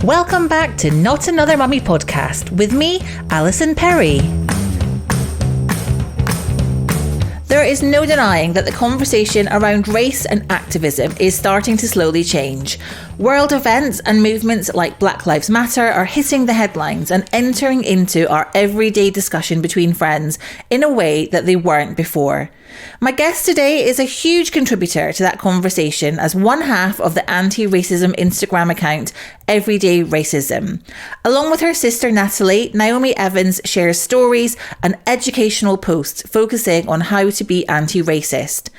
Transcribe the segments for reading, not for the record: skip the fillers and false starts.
Welcome back to Not Another Mummy podcast with me, Alison Perry. There is no denying that the conversation around race and activism is starting to slowly change. World events and movements like Black Lives Matter are hitting the headlines and entering into our everyday discussion between friends in a way that they weren't before. My guest today is a huge contributor to that conversation as one half of the anti-racism Instagram account, Everyday Racism. Along with her sister Natalie, Naomi Evans shares stories and educational posts focusing on how to be anti-racist.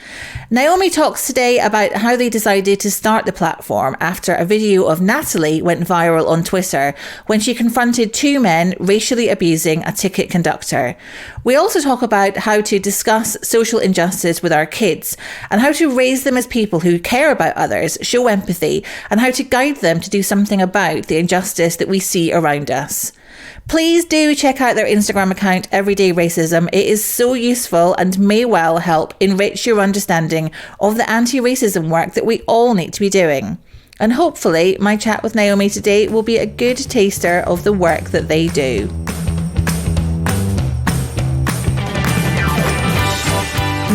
Naomi talks today about how they decided to start the platform after a video of Natalie went viral on Twitter when she confronted two men racially abusing a ticket conductor. We also talk about how to discuss social injustice with our kids and how to raise them as people who care about others, show empathy, and how to guide them to do something about the injustice that we see around us. Please do check out their Instagram account, Everyday Racism. It is so useful and may well help enrich your understanding of the anti-racism work that we all need to be doing. And hopefully my chat with Naomi today will be a good taster of the work that they do.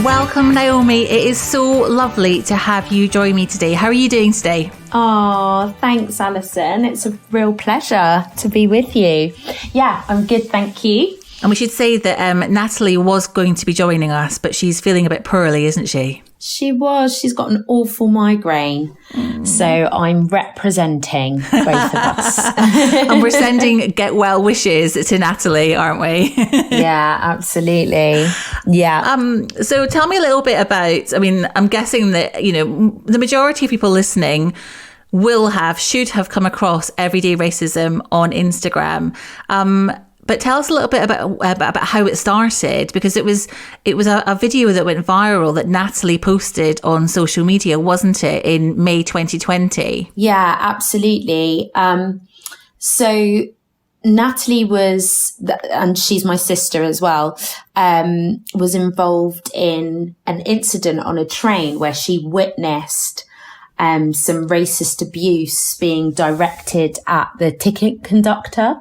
Welcome, Naomi. It is so lovely to have you join me today. How are you doing today? Oh, thanks, Alison. It's a real pleasure to be with you. Yeah, I'm good, thank you. And we should say that Natalie was going to be joining us, but she's feeling a bit poorly, isn't she? She was. She's got an awful migraine. So I'm representing both of us. And we're sending get well wishes to Natalie, aren't we? Yeah, absolutely. Yeah. So tell me a little bit about, I'm guessing that, the majority of people listening should have come across Everyday Racism on Instagram. But tell us a little bit about how it started, because it was a video that went viral that Natalie posted on social media, wasn't it, in May 2020? Yeah, absolutely. So Natalie and she's my sister as well, was involved in an incident on a train where she witnessed some racist abuse being directed at the ticket conductor.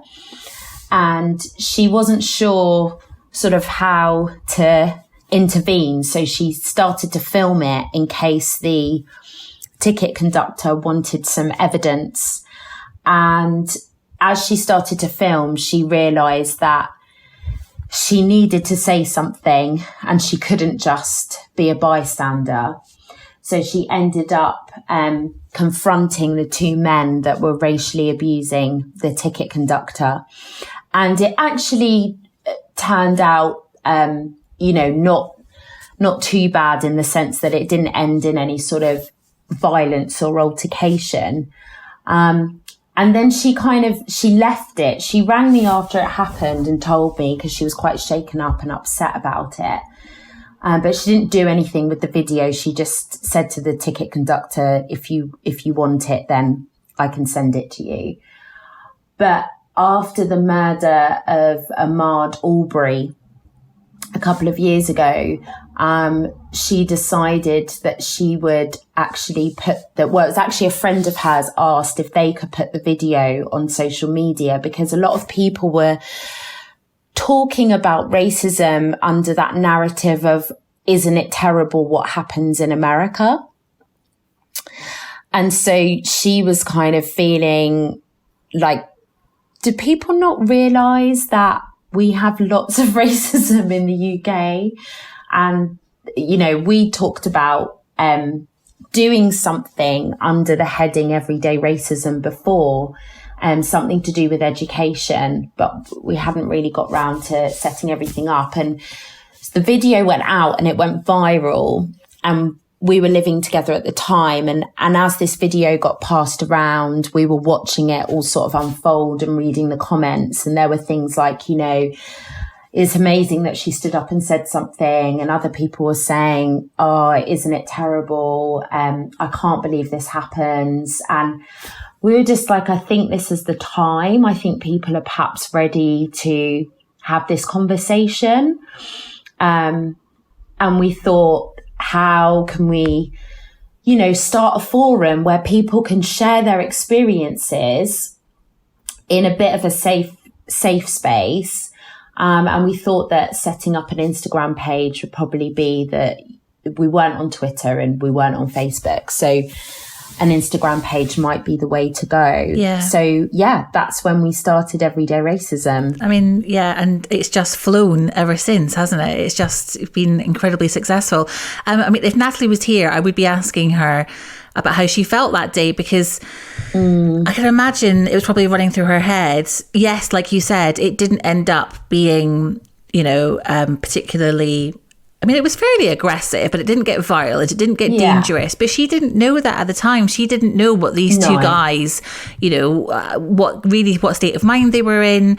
And she wasn't sure sort of how to intervene. So she started to film it in case the ticket conductor wanted some evidence. And as she started to film, she realized that she needed to say something and she couldn't just be a bystander. So she ended up confronting the two men that were racially abusing the ticket conductor. And it actually turned out, not too bad in the sense that it didn't end in any sort of violence or altercation. And then she left it. She rang me after it happened and told me, because she was quite shaken up and upset about it. But she didn't do anything with the video. She just said to the ticket conductor, if you want it, then I can send it to you. But after the murder of Ahmaud Arbery a couple of years ago, she decided that she would actually it was actually a friend of hers asked if they could put the video on social media, because a lot of people were talking about racism under that narrative of, isn't it terrible what happens in America? And so she was kind of feeling like, do people not realise that we have lots of racism in the UK? And, we talked about doing something under the heading Everyday Racism before, something to do with education, but we hadn't really got round to setting everything up. And the video went out and it went viral, and we were living together at the time. And as this video got passed around, we were watching it all sort of unfold and reading the comments. And there were things like, it's amazing that she stood up and said something. And other people were saying, oh, isn't it terrible? I can't believe this happens. And we were just like, I think this is the time. I think people are perhaps ready to have this conversation. And we thought, how can we, start a forum where people can share their experiences in a bit of a safe space. And we thought that setting up an Instagram page would probably be that we weren't on Twitter and we weren't on Facebook. So an Instagram page might be the way to go. Yeah. So yeah, that's when we started Everyday Racism. I mean, yeah, and it's just flown ever since, hasn't it? It's just been incredibly successful. I mean, if Natalie was here, I would be asking her about how she felt that day, because I can imagine it was probably running through her head. Yes, like you said, it didn't end up being, particularly... I mean, it was fairly aggressive, but it didn't get violent. It didn't get dangerous. But she didn't know that at the time. She didn't know what these two guys, what state of mind they were in.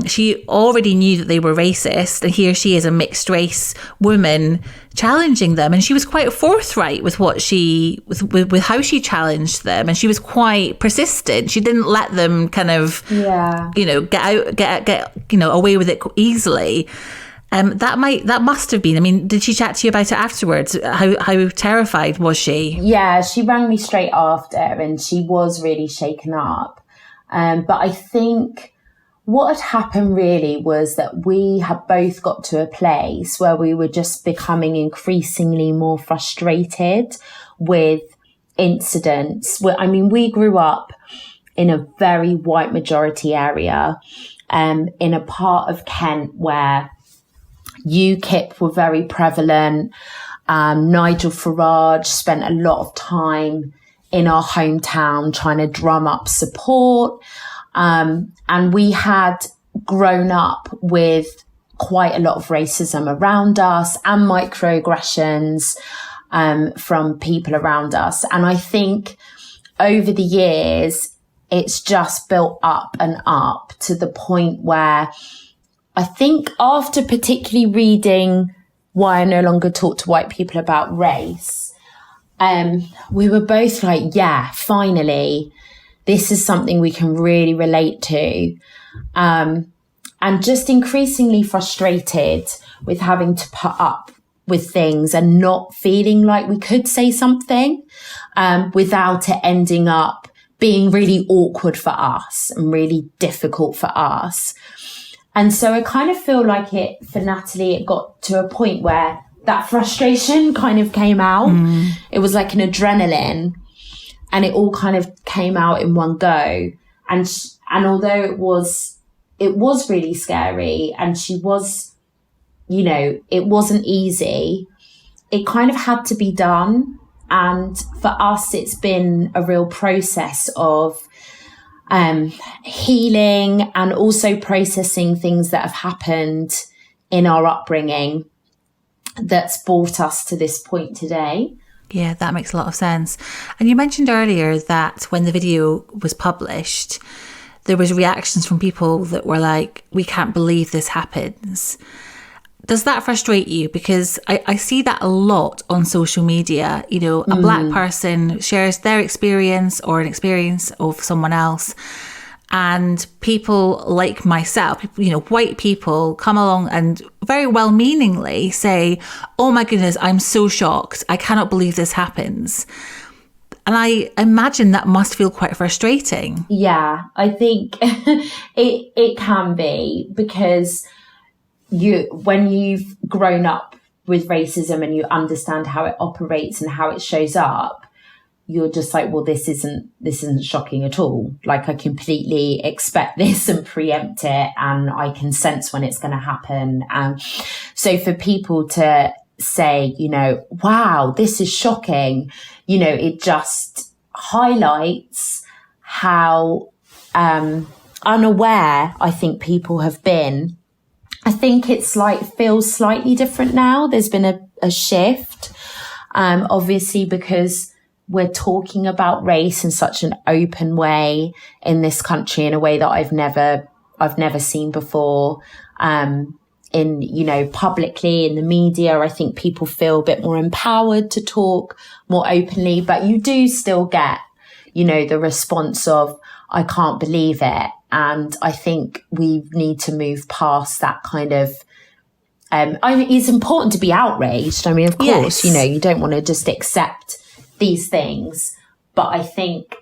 She already knew that they were racist. And here she is, a mixed race woman, challenging them. And she was quite forthright with what with how she challenged them. And she was quite persistent. She didn't let them kind of, get away with it easily. That must have been. I mean, did she chat to you about it afterwards? How terrified was she? Yeah, she rang me straight after, and she was really shaken up. But I think what had happened really was that we had both got to a place where we were just becoming increasingly more frustrated with incidents. We grew up in a very white majority area, in a part of Kent where UKIP were very prevalent. Nigel Farage spent a lot of time in our hometown trying to drum up support. And we had grown up with quite a lot of racism around us and microaggressions from people around us. And I think over the years, it's just built up and up to the point where I think after particularly reading Why I No Longer Talk to White People About Race, we were both like, yeah, finally, this is something we can really relate to. And just increasingly frustrated with having to put up with things and not feeling like we could say something without it ending up being really awkward for us and really difficult for us. And so I kind of feel like for Natalie, it got to a point where that frustration kind of came out. It was like an adrenaline, and it all kind of came out in one go. And although it was really scary, and she was, it wasn't easy, it kind of had to be done. And for us, it's been a real process of healing and also processing things that have happened in our upbringing that's brought us to this point today. Yeah, that makes a lot of sense. And you mentioned earlier that when the video was published, there was reactions from people that were like, we can't believe this happens. Does that frustrate you? Because I see that a lot on social media. A black person shares their experience or an experience of someone else, and people like myself, white people, come along and very well-meaningly say, oh my goodness, I'm so shocked. I cannot believe this happens. And I imagine that must feel quite frustrating. Yeah, I think it can be, because when you've grown up with racism and you understand how it operates and how it shows up, you're just like, well, this isn't shocking at all. Like, I completely expect this and preempt it, and I can sense when it's going to happen. And so for people to say, wow, this is shocking, it just highlights how unaware I think people have been. I think it's feels slightly different now. There's been a shift, obviously, because we're talking about race in such an open way in this country, in a way that I've never seen before. Publicly in the media, I think people feel a bit more empowered to talk more openly, but you do still get, the response of, I can't believe it. And I think we need to move past that kind of, it's important to be outraged. I mean, of course, yes. You don't want to just accept these things, But I think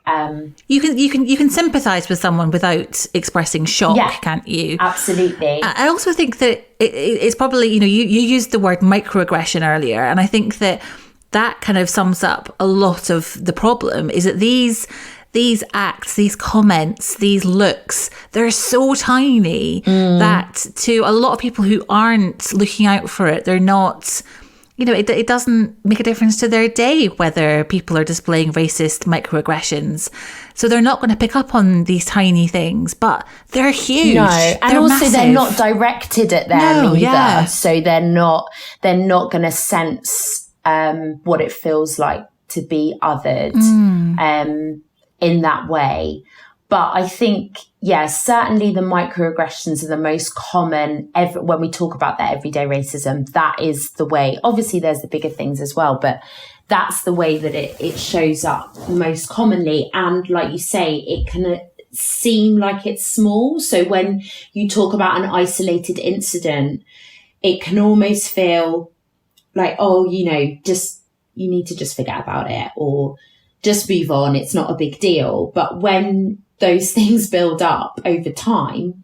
you can sympathise with someone without expressing shock, can't you? Absolutely. I also think that it's probably, you used the word microaggression earlier, and I think that kind of sums up a lot of the problem. Is that these acts, these comments, these looks, they're so tiny that to a lot of people who aren't looking out for it, they're not. It doesn't make a difference to their day whether people are displaying racist microaggressions. So they're not going to pick up on these tiny things, but they're huge. No, and they're also massive. They're not directed at them either. Yeah. So they're not going to sense what it feels like to be othered in that way. But I think, certainly the microaggressions are the most common when we talk about that everyday racism. That is the way. Obviously, there's the bigger things as well, but that's the way that it shows up most commonly. And like you say, it can seem like it's small. So when you talk about an isolated incident, it can almost feel like, just you need to just forget about it or just move on. It's not a big deal. But when those things build up over time,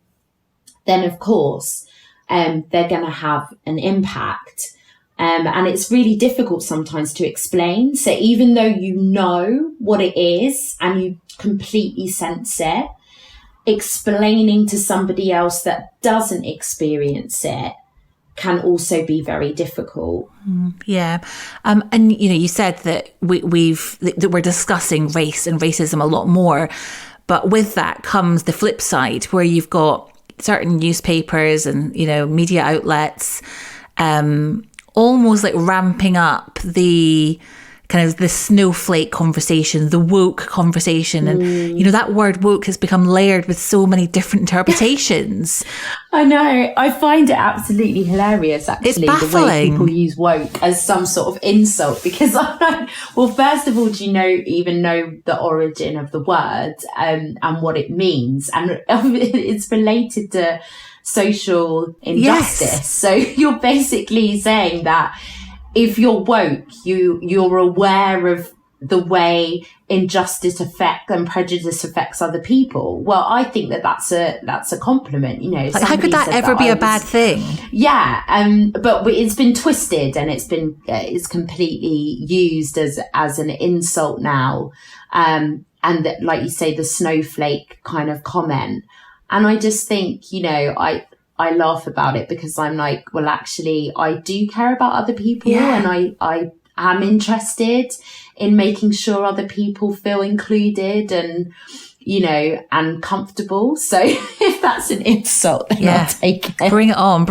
then of course, they're going to have an impact. And it's really difficult sometimes to explain. So even though you know what it is and you completely sense it, explaining to somebody else that doesn't experience it can also be very difficult. Yeah. And, you said that that we're discussing race and racism a lot more. But with that comes the flip side, where you've got certain newspapers and, media outlets almost like ramping up the kind of the snowflake conversation, the woke conversation. And, that word woke has become layered with so many different interpretations. I know. I find it absolutely hilarious, actually, it's baffling. The way people use woke as some sort of insult. Because I'm like, well, first of all, do you even know the origin of the word and what it means? And it's related to social injustice. Yes. So you're basically saying that if you're woke, you're aware of the way injustice and prejudice affects other people. Well, I think that's a compliment. How could that ever be a bad thing? Yeah, but it's been twisted and it's completely used as an insult now. And that, like you say, the snowflake kind of comment. And I just think, I laugh about it because I'm like, well, actually, I do care about other people and I am interested in making sure other people feel included and, and comfortable. So if that's an insult, then I'll take it. Bring it on.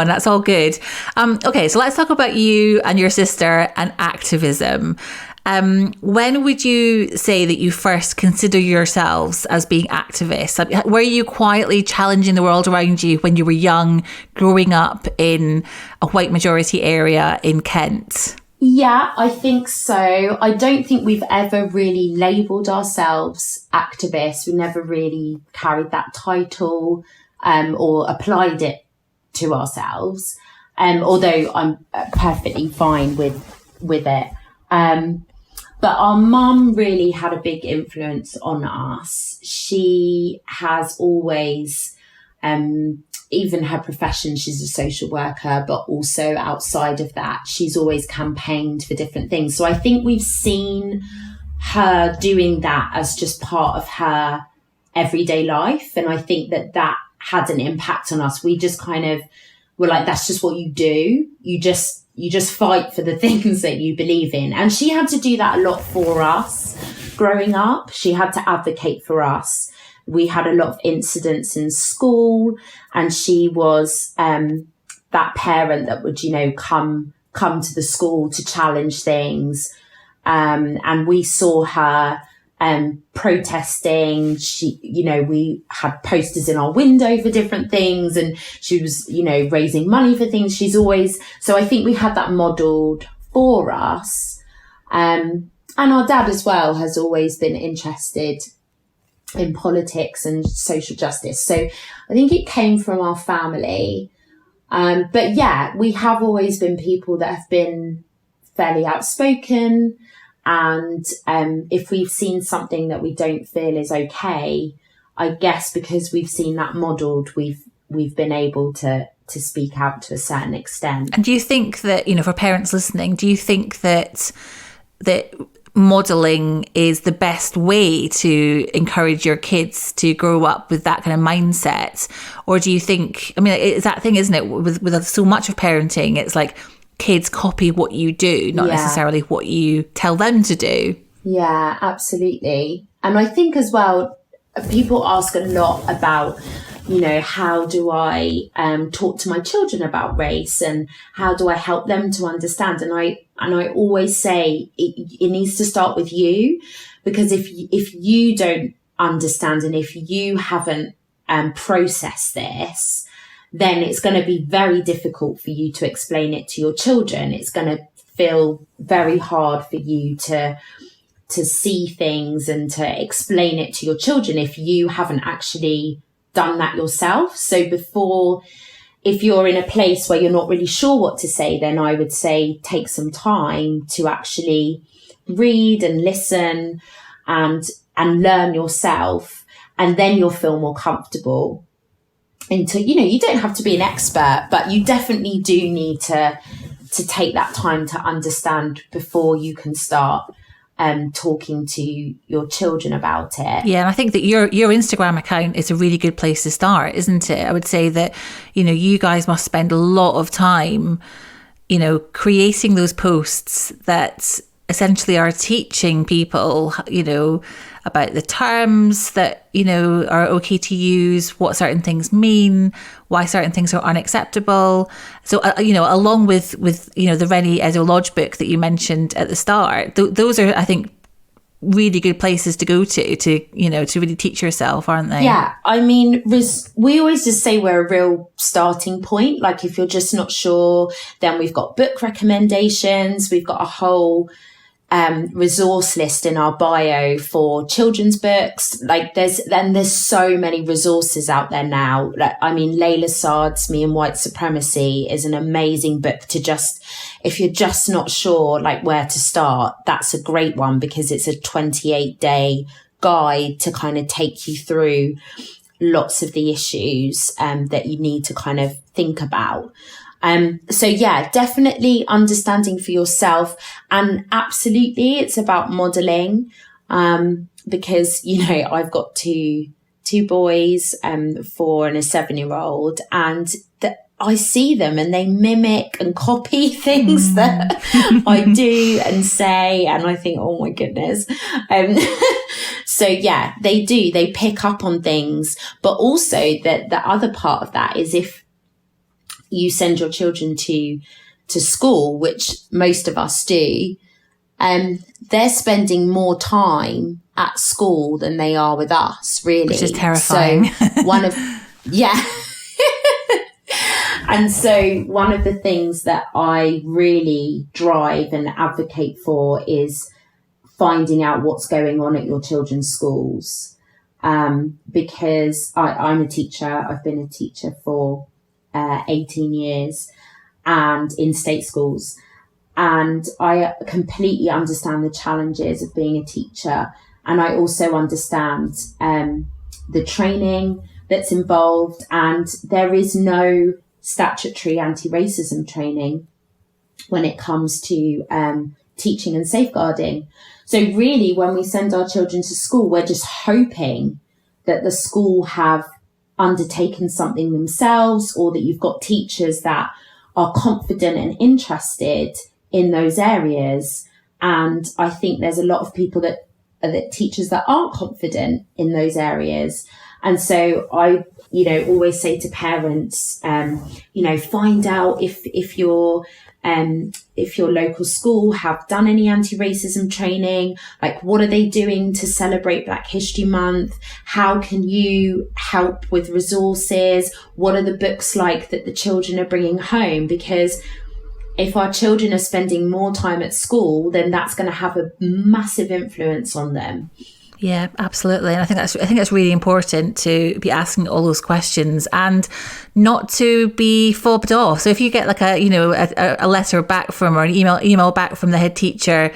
That's all good. Okay, so let's talk about you and your sister and activism. When would you say that you first consider yourselves as being activists? Were you quietly challenging the world around you when you were young, growing up in a white majority area in Kent? Yeah, I think so. I don't think we've ever really labelled ourselves activists. We never really carried that title or applied it to ourselves, although I'm perfectly fine with it. But our mum really had a big influence on us. She has always, even her profession, she's a social worker, but also outside of that, she's always campaigned for different things. So I think we've seen her doing that as just part of her everyday life. And I think that had an impact on us. We just kind of were like, that's just what you do. You just fight for the things that you believe in. And she had to do that a lot for us growing up. She had to advocate for us. We had a lot of incidents in school and she was that parent that would, come to the school to challenge things. And we saw her protesting. She, we had posters in our window for different things and she was, raising money for things. So I think we had that modelled for us. And our dad as well has always been interested in politics and social justice. So I think it came from our family. But yeah, we have always been people that have been fairly outspoken. And if we've seen something that we don't feel is okay, I guess because we've seen that modelled, we've been able to speak out to a certain extent. And do you think that, for parents listening, do you think that modelling is the best way to encourage your kids to grow up with that kind of mindset? Or do you think, it's that thing, isn't it, with so much of parenting, it's like kids copy what you do, not necessarily what you tell them to do. Yeah, absolutely. And I think as well, people ask a lot about, how do I talk to my children about race, and how do I help them to understand? And I always say it needs to start with you, because if you don't understand and if you haven't processed this, then it's going to be very difficult for you to explain it to your children. It's going to feel very hard for you to see things and to explain it to your children if you haven't actually done that yourself. So if you're in a place where you're not really sure what to say, then I would say take some time to actually read and listen and learn yourself, and then you'll feel more comfortable. You don't have to be an expert, but you definitely do need to take that time to understand before you can start talking to your children about it. Yeah, and I think that your Instagram account is a really good place to start, isn't it? I would say that, you guys must spend a lot of time, creating those posts that essentially are teaching people, about the terms that, are okay to use, what certain things mean, why certain things are unacceptable. So, along with the Rennie Edo Lodge book that you mentioned at the start, those are, I think, really good places to go to really teach yourself, aren't they? Yeah. We always just say we're a real starting point. Like, if you're just not sure, then we've got book recommendations. We've got a whole resource list in our bio for children's books. Like there's so many resources out there now. Layla Saad's Me and White Supremacy is an amazing book to if you're just not sure where to start, that's a great one, because it's a 28-day guide to kind of take you through lots of the issues that you need to kind of think about. So yeah, definitely understanding for yourself, and absolutely it's about modeling, because, I've got two boys, 4 and a 7-year-old, and I see them and they mimic and copy things that I do and say, and I think, oh my goodness. So yeah, they pick up on things, but also the other part of that is if you send your children to school, which most of us do, they're spending more time at school than they are with us, really. Which is terrifying. So and so one of the things that I really drive and advocate for is finding out what's going on at your children's schools. Because I'm a teacher. I've been a teacher for 18 years and in state schools, and I completely understand the challenges of being a teacher, and I also understand the training that's involved, and there is no statutory anti-racism training when it comes to teaching and safeguarding. So really, when we send our children to school, we're just hoping that the school have undertaken something themselves, or that you've got teachers that are confident and interested in those areas. And I think there's a lot of people that teachers that aren't confident in those areas. And so I, always say to parents, find out if your local school have done any anti-racism training, what are they doing to celebrate Black History Month? How can you help with resources? What are the books that the children are bringing home? Because if our children are spending more time at school, then that's going to have a massive influence on them. Yeah, absolutely. And I think that's really important to be asking all those questions and not to be fobbed off. So if you get a letter back from, or an email back from the head teacher,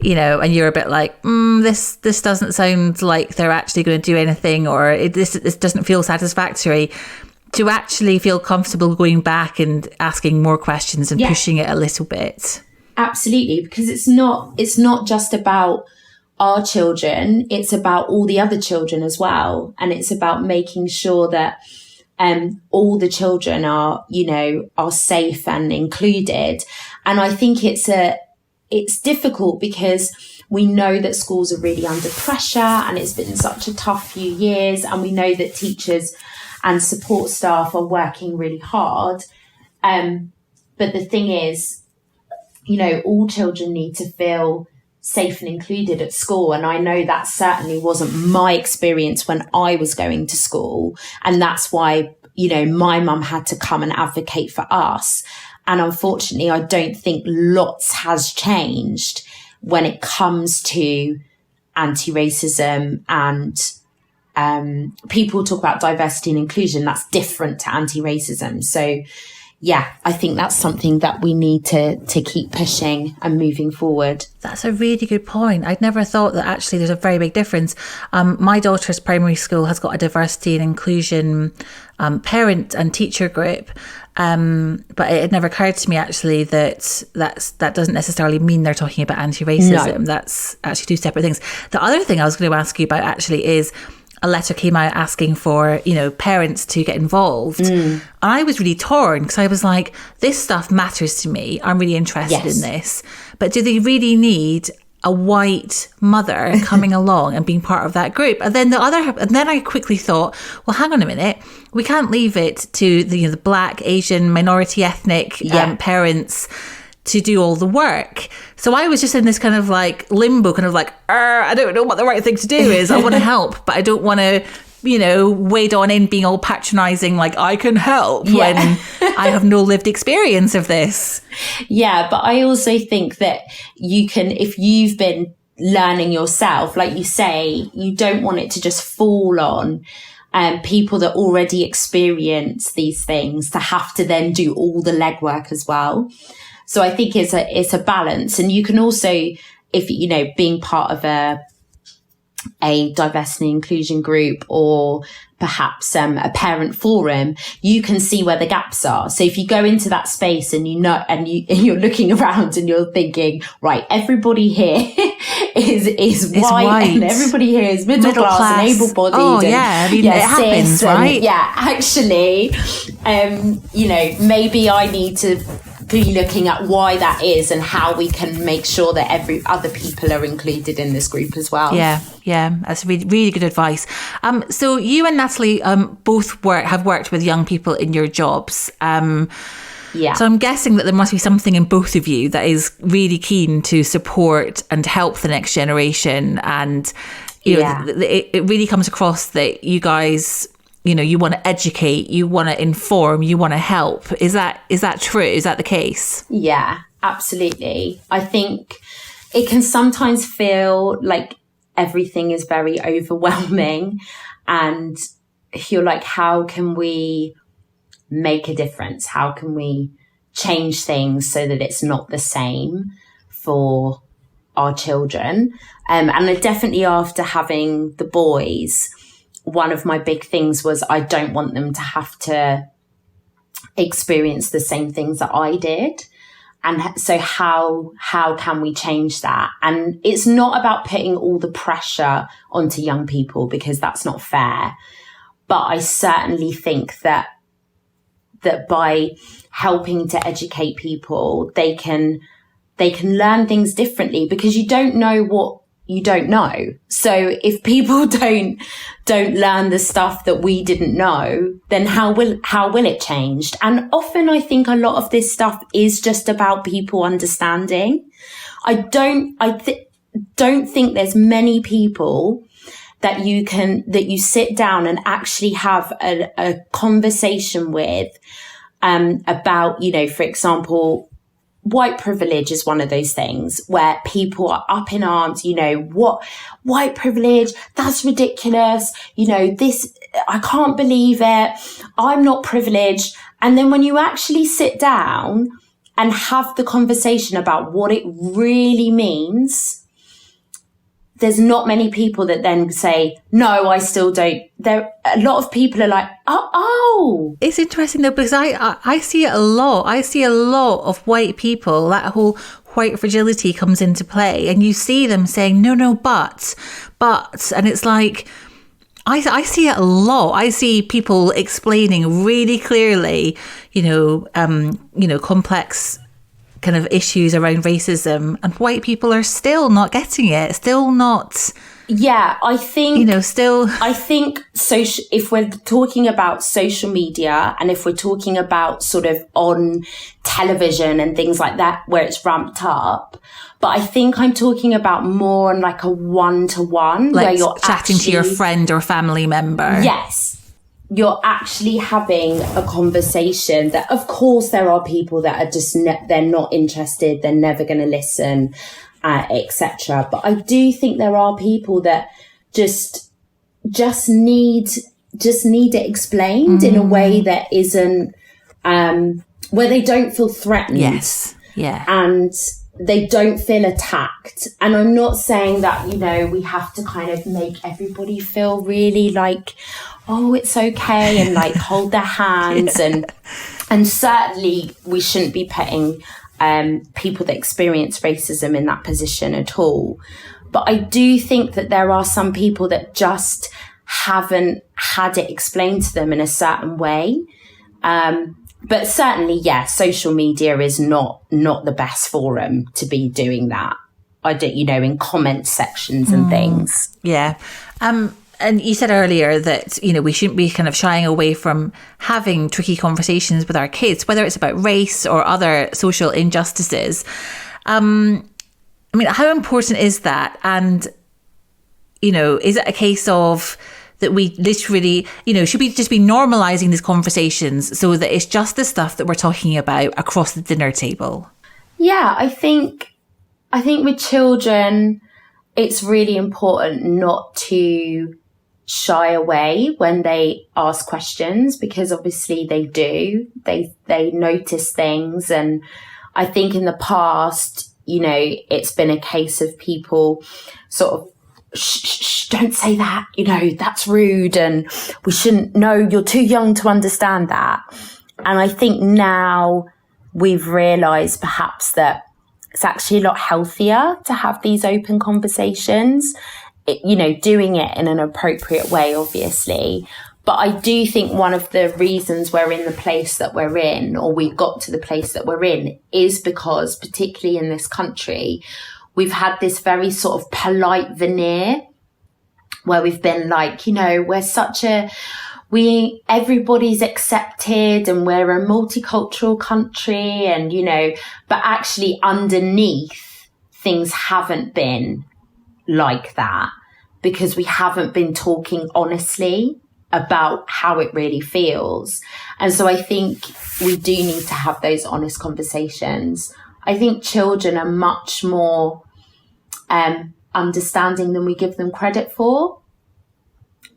and you're a bit like, this doesn't sound like they're actually going to do anything, or this doesn't feel satisfactory, to actually feel comfortable going back and asking more questions and pushing it a little bit. Absolutely, because it's not just about our children, it's about all the other children as well. And it's about making sure that all the children are safe and included. And I think it's difficult because we know that schools are really under pressure and it's been such a tough few years. And we know that teachers and support staff are working really hard. But the thing is, all children need to feel safe and included at school. And I know that certainly wasn't my experience when I was going to school. And that's why, my mum had to come and advocate for us. And unfortunately, I don't think lots has changed when it comes to anti-racism and people talk about diversity and inclusion. That's different to anti-racism. So yeah, I think that's something that we need to keep pushing and moving forward. That's a really good point. I'd never thought that actually there's a very big difference. My daughter's primary school has got a diversity and inclusion parent and teacher group. But it had never occurred to me actually that doesn't necessarily mean they're talking about anti-racism. No. That's actually two separate things. The other thing I was going to ask you about actually is a letter came out asking for, parents to get involved. And I was really torn because I was like, this stuff matters to me. I'm really interested in this. But do they really need a white mother coming along and being part of that group? And then I quickly thought, well, hang on a minute. We can't leave it to the Black, Asian, minority ethnic parents to do all the work. So I was just in this kind of like limbo, kind of like, I don't know what the right thing to do is. I want to help, but I don't want to, wade on in being all patronising, like I can help when I have no lived experience of this. Yeah, but I also think that you can, if you've been learning yourself, like you say, you don't want it to just fall on people that already experience these things to have to then do all the legwork as well. So I think it's a balance. And you can also, if, being part of a diversity and inclusion group or perhaps a parent forum, you can see where the gaps are. So if you go into that space and you're looking around and you're thinking, right, everybody here is white and everybody here is middle class and able-bodied. Oh, yeah. It happens, right? Actually, maybe I need to be looking at why that is and how we can make sure that every other people are included in this group as well. Yeah, that's really, really good advice. So you and Natalie both have worked with young people in your jobs. So I'm guessing that there must be something in both of you that is really keen to support and help the next generation. And it really comes across that you guys, you want to educate, you want to inform, you want to help. Is that true? Is that the case? Yeah, absolutely. I think it can sometimes feel like everything is very overwhelming and you're like, how can we make a difference? How can we change things so that it's not the same for our children? And definitely after having the boys, one of my big things was I don't want them to have to experience the same things that I did. And so how can we change that? And it's not about putting all the pressure onto young people because that's not fair. But I certainly think that by helping to educate people, they can learn things differently because you don't know what you don't know. So if people don't learn the stuff that we didn't know, then how will it change? And often I think a lot of this stuff is just about people understanding. I don't think there's many people that you sit down and actually have a conversation with, about, for example, white privilege is one of those things where people are up in arms, what white privilege, that's ridiculous. This, I can't believe it. I'm not privileged. And then when you actually sit down and have the conversation about what it really means, there's not many people that then say, no, I still don't. A lot of people are like, oh. It's interesting though, because I see it a lot. I see a lot of white people, that whole white fragility comes into play, and you see them saying, no, but, and it's like, I see it a lot. I see people explaining really clearly, complex kind of issues around racism, and white people are still not getting it, still not. Yeah, I think, still. I think if we're talking about social media, and if we're talking about sort of on television and things like that, where it's ramped up, but I think I'm talking about more on like a one-to-one, like where you're chatting to your friend or family member. Yes. You're actually having a conversation that, of course, there are people that are just, they're not interested, they're never going to listen, etc. But I do think there are people that just need it explained in a way that isn't, where they don't feel threatened. Yes. Yeah. And they don't feel attacked. And I'm not saying that, we have to kind of make everybody feel really like, oh, it's okay, and like hold their hands. And certainly we shouldn't be putting people that experience racism in that position at all. But I do think that there are some people that just haven't had it explained to them in a certain way. But certainly, social media is not the best forum to be doing that. I don't, in comment sections and things. Yeah. And you said earlier that, we shouldn't be kind of shying away from having tricky conversations with our kids, whether it's about race or other social injustices. How important is that? And, is it a case of that we literally, should we just be normalizing these conversations so that it's just the stuff that we're talking about across the dinner table? Yeah, I think with children, it's really important not to shy away when they ask questions, because obviously they do. They notice things. And I think in the past, it's been a case of people sort of, shh, don't say that, that's rude, and we shouldn't, no, you're too young to understand that. And I think now we've realised perhaps that it's actually a lot healthier to have these open conversations, doing it in an appropriate way, obviously. But I do think one of the reasons we're in the place that we're in, or we got to the place that we're in, is because, particularly in this country, we've had this very sort of polite veneer where we've been like, everybody's accepted and we're a multicultural country, and, but actually underneath things haven't been like that, because we haven't been talking honestly about how it really feels. And so I think we do need to have those honest conversations. I think children are much more understanding than we give them credit for.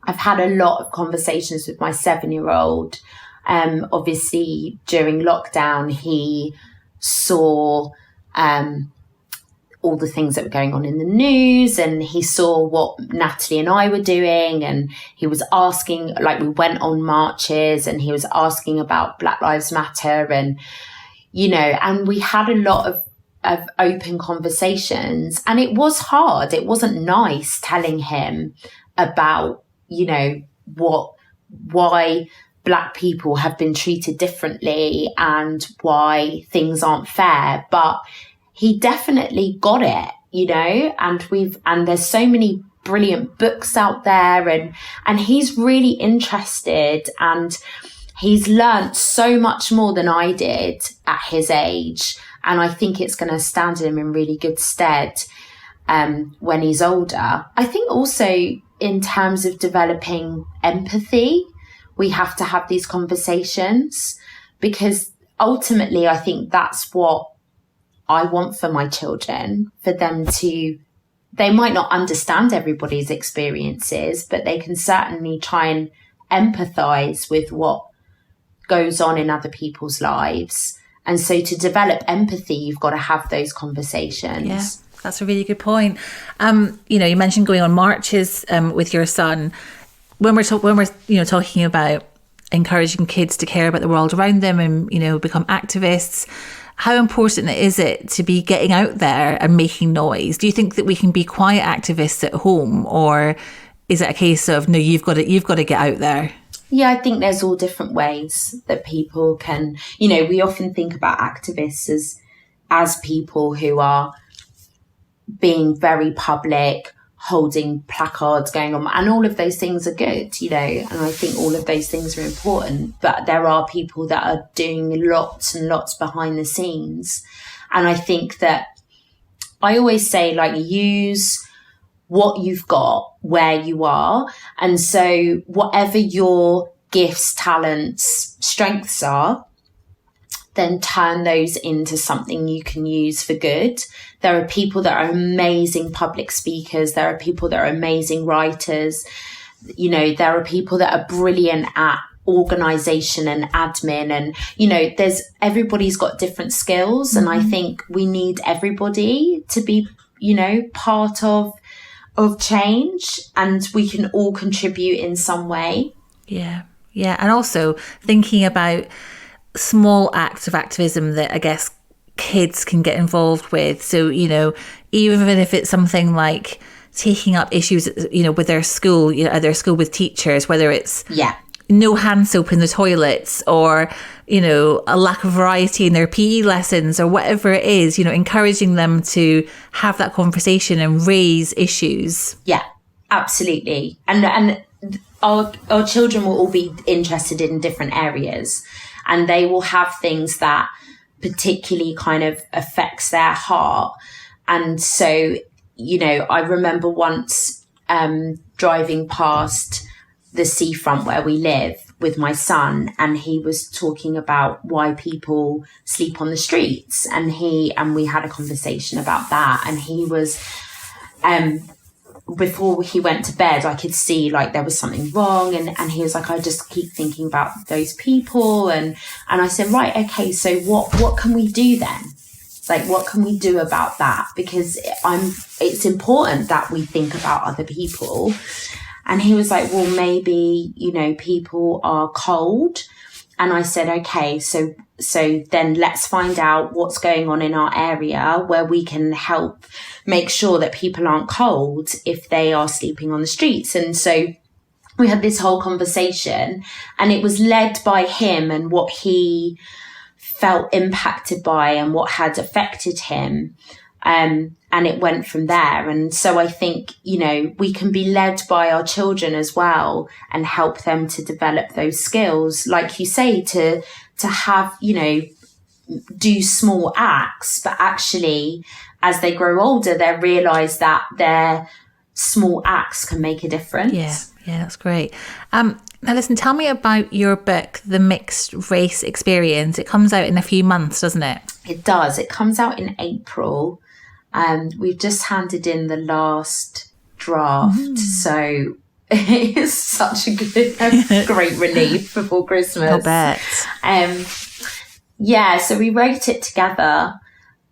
I've had a lot of conversations with my 7-year-old. Obviously, during lockdown, he saw all the things that were going on in the news, and he saw what Natalie and I were doing, and he was asking, we went on marches, and he was asking about Black Lives Matter, and, and we had a lot of open conversations, and it was hard. It wasn't nice telling him about, why Black people have been treated differently and why things aren't fair, but he definitely got it, and there's so many brilliant books out there, and he's really interested, and he's learnt so much more than I did at his age. And I think it's going to stand him in really good stead when he's older. I think also in terms of developing empathy, we have to have these conversations, because ultimately I think that's what I want for my children, for them to, they might not understand everybody's experiences, but they can certainly try and empathise with what goes on in other people's lives. And so to develop empathy, you've got to have those conversations. Yeah. That's a really good point. You mentioned going on marches with your son. When we're talking about encouraging kids to care about the world around them and become activists, how important is it to be getting out there and making noise? Do you think that we can be quiet activists at home, or is it a case of no, you've got to get out there? Yeah, I think there's all different ways that people can, we often think about activists as people who are being very public, holding placards, going on, and all of those things are good, and I think all of those things are important. But there are people that are doing lots and lots behind the scenes. And I think that I always say, use what you've got where you are. And so whatever your gifts, talents, strengths are, then turn those into something you can use for good. There are people that are amazing public speakers. There are people that are amazing writers. There are people that are brilliant at organization and admin, and, everybody's got different skills. Mm-hmm. And I think we need everybody to be, part of change, and we can all contribute in some way. Yeah. Yeah. And also thinking about small acts of activism that I guess kids can get involved with. So, even if it's something like taking up issues, with their school, at their school with teachers, whether it's no hand soap in the toilets or, a lack of variety in their PE lessons or whatever it is, encouraging them to have that conversation and raise issues. Yeah, absolutely. And our children will all be interested in different areas, and they will have things that particularly kind of affects their heart. And so, I remember once driving past the seafront where we live with my son, and he was talking about why people sleep on the streets, and we had a conversation about that. And he was before he went to bed, I could see there was something wrong, and he was like, I just keep thinking about those people, and I said, right, okay, so what can we do then? What can we do about that? Because it's important that we think about other people. And he was like, well, maybe, people are cold. And I said, okay, so then let's find out what's going on in our area where we can help make sure that people aren't cold if they are sleeping on the streets. And so we had this whole conversation, and it was led by him and what he felt impacted by and what had affected him. And it went from there. And so I think, we can be led by our children as well and help them to develop those skills, like you say, to have, do small acts, but actually as they grow older, they realize that their small acts can make a difference. Yeah, that's great. Now listen, tell me about your book, The Mixed Race Experience. It comes out in a few months, doesn't it? It does. It comes out in April. We've just handed in the last draft, so it's such a great relief before Christmas. I'll bet. So we wrote it together,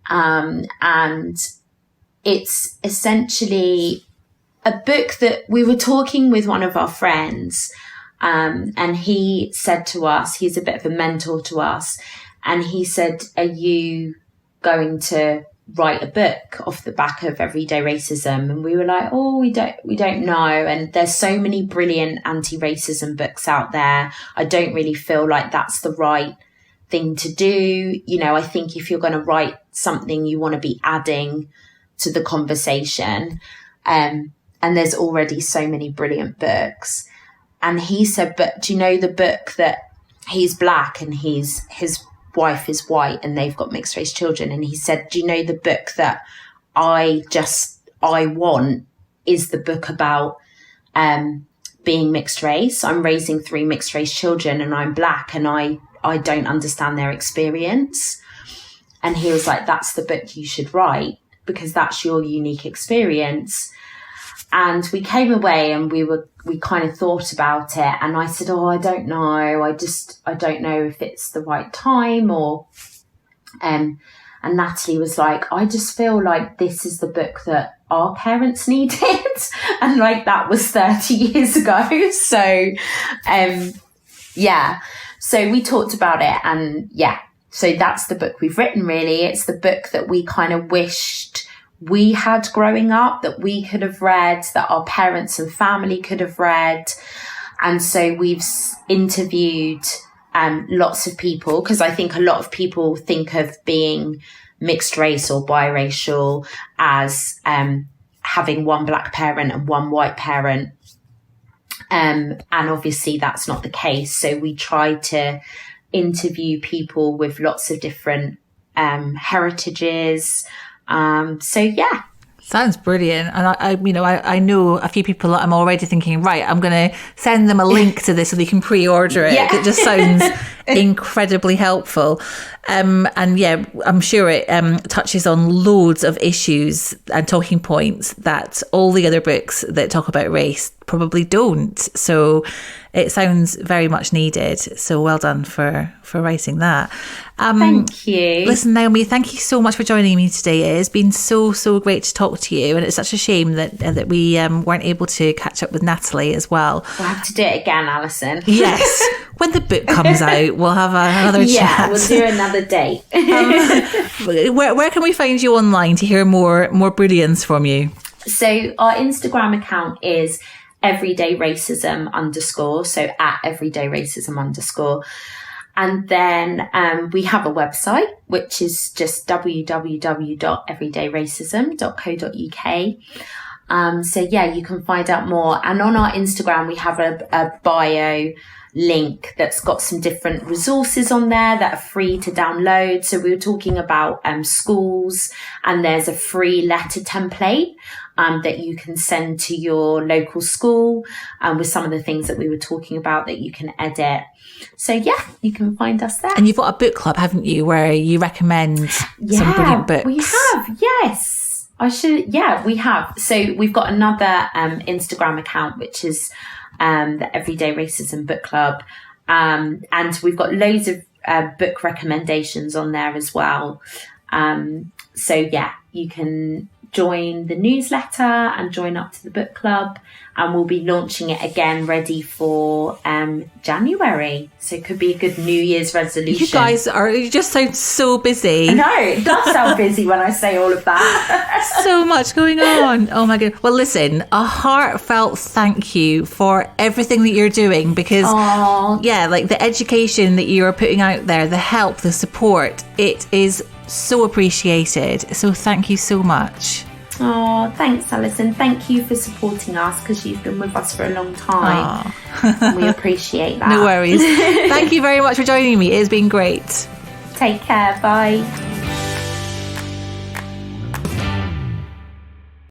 and it's essentially a book that we were talking with one of our friends, and he said to us, he's a bit of a mentor to us, and he said, are you going to write a book off the back of everyday racism? And we were like, oh, we don't know. And there's so many brilliant anti-racism books out there. I don't really feel like that's the right thing to do. I think if you're going to write something, you want to be adding to the conversation. And there's already so many brilliant books. And he said, but do you know the book that he's black and his wife is white and they've got mixed race children? And he said, do you know the book that I want is the book about being mixed race. I'm raising 3 mixed race children and I'm black and I don't understand their experience. And he was like, that's the book you should write because that's your unique experience. And we came away and we kind of thought about it. And I said, I don't know. I don't know if it's the right time or, and And Natalie was like, I just feel like this is the book that our parents needed. And like, that was 30 years ago. So, so we talked about it, and so that's the book we've written, really. It's the book that we kind of wished we had growing up, that we could have read, that our parents and family could have read. And so we've interviewed lots of people, because I think a lot of people think of being mixed race or biracial as having one black parent and one white parent. And obviously that's not the case. So we try to interview people with lots of different heritages. Sounds brilliant. And I know a few people that I'm already thinking, right, I'm going to send them a link to this so they can pre-order it. It just sounds incredibly helpful. I'm sure it touches on loads of issues and talking points that all the other books that talk about race probably don't. So it sounds very much needed. So well done for writing that. Thank you. Listen, Naomi, thank you so much for joining me today. It's been so great to talk to you, and it's such a shame that we weren't able to catch up with Natalie as well. We'll have to do it again, Alison. Yes, when the book comes out, we'll have another chat. Yeah, we'll do another date. Where can we find you online to hear more brilliance from you? So our Instagram account is everydayracism_, so at everydayracism_. And then we have a website, which is just www.everydayracism.co.uk. You can find out more. And on our Instagram, we have a bio link that's got some different resources on there that are free to download. So we were talking about schools, and there's a free letter template that you can send to your local school with some of the things that we were talking about that you can edit. So you can find us there. And you've got a book club, haven't you, where you recommend some brilliant books? We have, yes. We have. So we've got another Instagram account, which is the Everyday Racism Book Club. And we've got loads of book recommendations on there as well. You can join the newsletter and join up to the book club, and we'll be launching it again ready for January. So it could be a good New Year's resolution. You just sound so busy. No, it does sound busy when I say all of that. So much going on. Oh my goodness. Well, listen, a heartfelt thank you for everything that you're doing, because the education that you are putting out there, the help, the support, it is so appreciated. So thank you so much. Oh, thanks, Alison. Thank you for supporting us, because you've been with us for a long time. And we appreciate that. No worries. Thank you very much for joining me. It's been great. Take care. Bye.